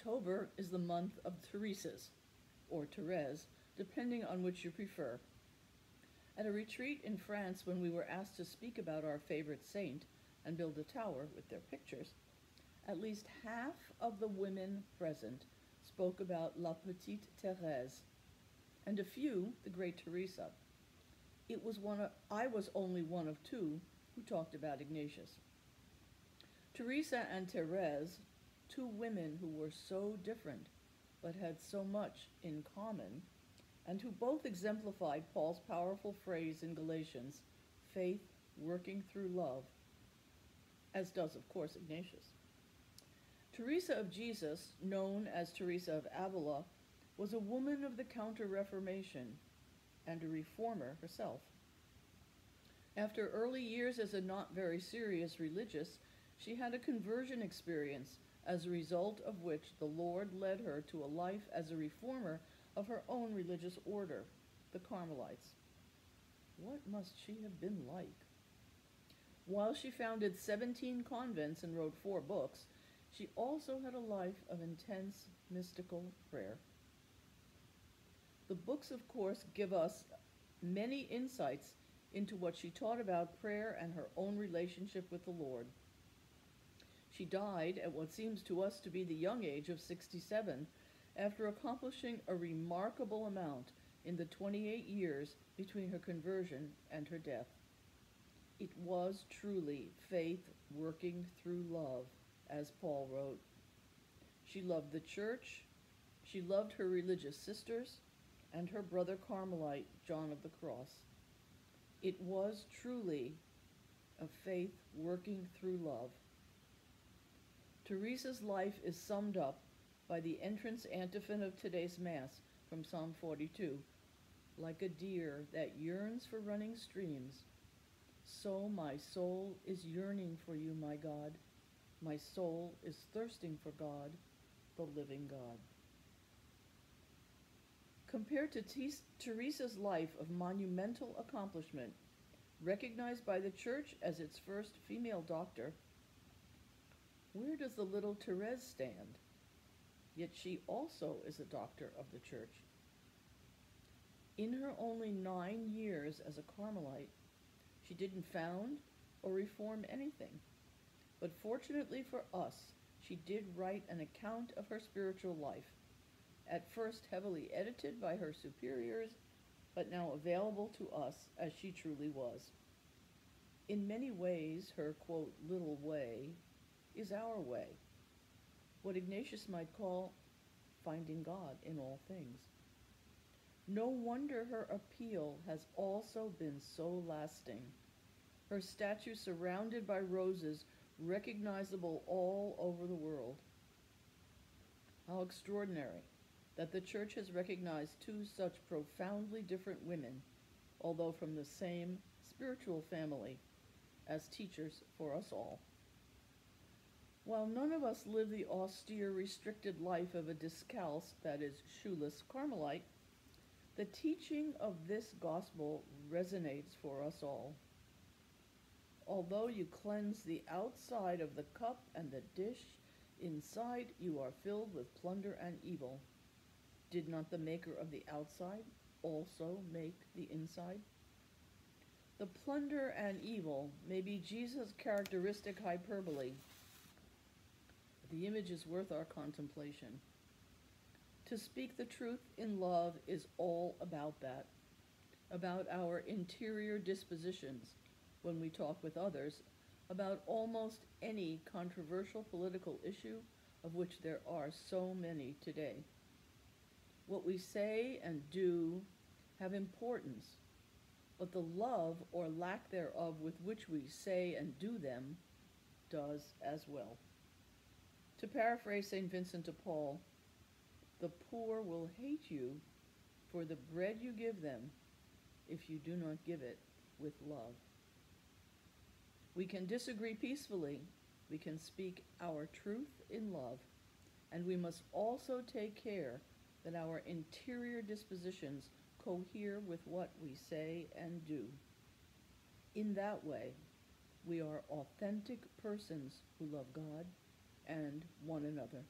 October is the month of Teresa's, or Therese, depending on which you prefer. At a retreat in France, when we were asked to speak about our favorite saint and build a tower with their pictures, at least half of the women present spoke about La Petite Thérèse, and a few the Great Teresa. I was only one of two who talked about Ignatius. Teresa and Thérèse, two women who were so different but had so much in common, and who both exemplified Paul's powerful phrase in Galatians, faith working through love, as does, of course, Ignatius. Teresa of Jesus, known as Teresa of Avila, was a woman of the Counter-Reformation and a reformer herself. After early years as a not very serious religious, she had a conversion experience, as a result of which the Lord led her to a life as a reformer of her own religious order, the Carmelites. What must she have been like? While she founded 17 convents and wrote 4 books, she also had a life of intense mystical prayer. The books, of course, give us many insights into what she taught about prayer and her own relationship with the Lord. She died at what seems to us to be the young age of 67, after accomplishing a remarkable amount in the 28 years between her conversion and her death. It was truly faith working through love, as Paul wrote. She loved the church, she loved her religious sisters, and her brother Carmelite, John of the Cross. It was truly a faith working through love. Teresa's life is summed up by the entrance antiphon of today's Mass from Psalm 42. Like a deer that yearns for running streams, so my soul is yearning for you, my God. My soul is thirsting for God, the living God. Compared to Teresa's life of monumental accomplishment, recognized by the Church as its first female doctor, where does the little Therese stand? Yet she also is a doctor of the Church. In her only 9 years as a Carmelite, she didn't found or reform anything. But fortunately for us, she did write an account of her spiritual life, at first heavily edited by her superiors, but now available to us as she truly was. In many ways, her, quote, little way is our way, what Ignatius might call finding God in all things. No wonder her appeal has also been so lasting. Her statue surrounded by roses, recognizable all over the world. How extraordinary that the Church has recognized 2 such profoundly different women, although from the same spiritual family, as teachers for us all. While none of us live the austere, restricted life of a discalced, that is, shoeless Carmelite, the teaching of this gospel resonates for us all. Although you cleanse the outside of the cup and the dish, inside you are filled with plunder and evil. Did not the maker of the outside also make the inside? The plunder and evil may be Jesus' characteristic hyperbole. The image is worth our contemplation. To speak the truth in love is all about that, about our interior dispositions when we talk with others, about almost any controversial political issue, of which there are so many today. What we say and do have importance, but the love or lack thereof with which we say and do them does as well. To paraphrase St. Vincent de Paul, the poor will hate you for the bread you give them if you do not give it with love. We can disagree peacefully, we can speak our truth in love, and we must also take care that our interior dispositions cohere with what we say and do. In that way, we are authentic persons who love God and one another.